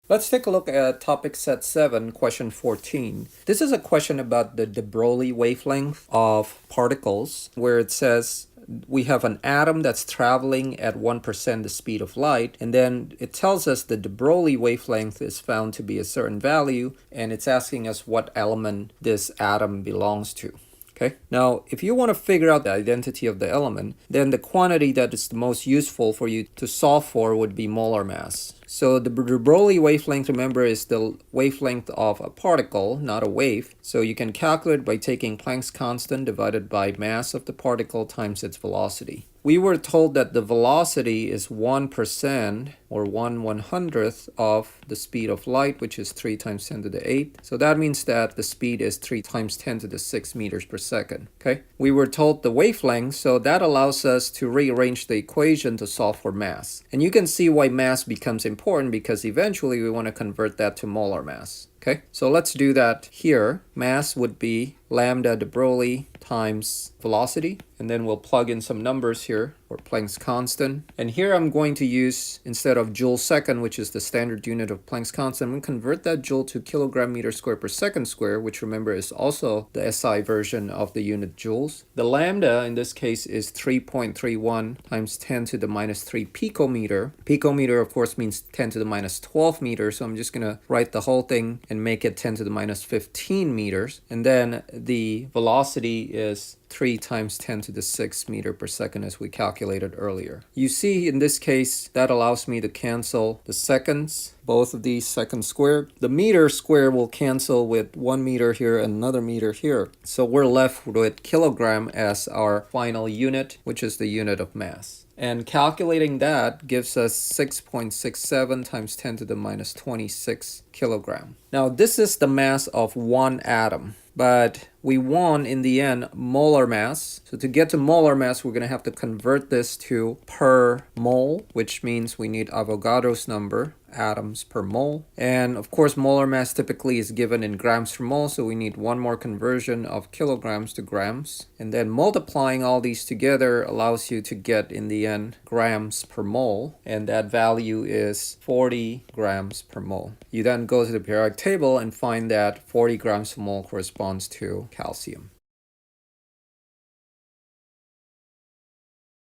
Let's take a look at topic set 7, question 14. This is a question about the Broglie wavelength of particles, where it says we have an atom that's traveling at 1% the speed of light, and then it tells us the Broglie wavelength is found to be a certain value, and it's asking us what element this atom belongs to. Okay. Now, if you want to figure out the identity of the element, then the quantity that is the most useful for you to solve for would be molar mass. So the Broglie wavelength, remember, is the wavelength of a particle, not a wave. So you can calculate by taking Planck's constant divided by mass of the particle times its velocity. We were told that the velocity is 1% or 1/100th of the speed of light, which is 3 times 10 to the 8. So that means that the speed is 3 times 10 to the 6 meters per second. Okay. We were told the wavelength, so that allows us to rearrange the equation to solve for mass. And you can see why mass becomes important because eventually we want to convert that to molar mass. Okay, so let's do that here. Mass would be lambda de Broglie times velocity, and then we'll plug in some numbers here, or Planck's constant. And here I'm going to use, instead of joule second, which is the standard unit of Planck's constant, I'm going to convert that joule to kilogram meter square per second square, which remember is also the SI version of the unit joules. The lambda in this case is 3.31 times 10 to the minus 3 picometer. Picometer, of course, means 10 to the minus 12 meters, so I'm just going to write the whole thing and make it 10 to the minus 15 meters. And then the velocity is 3 times 10 to the 6 meter per second as we calculated earlier. You see in this case that allows me to cancel the seconds, both of these seconds squared. The meter square will cancel with 1 meter here and another meter here. So we're left with kilogram as our final unit, which is the unit of mass. And calculating that gives us 6.67 times 10 to the minus 26 kilogram. Now this is the mass of one atom, but we want in the end molar mass. So to get to molar mass, we're going to have to convert this to per mole, which means we need Avogadro's number, atoms per mole. And of course, molar mass typically is given in grams per mole, so we need one more conversion of kilograms to grams. And then multiplying all these together allows you to get in the end grams per mole, and that value is 40 grams per mole. You then go to the periodic table and find that 40 grams per mole corresponds to calcium.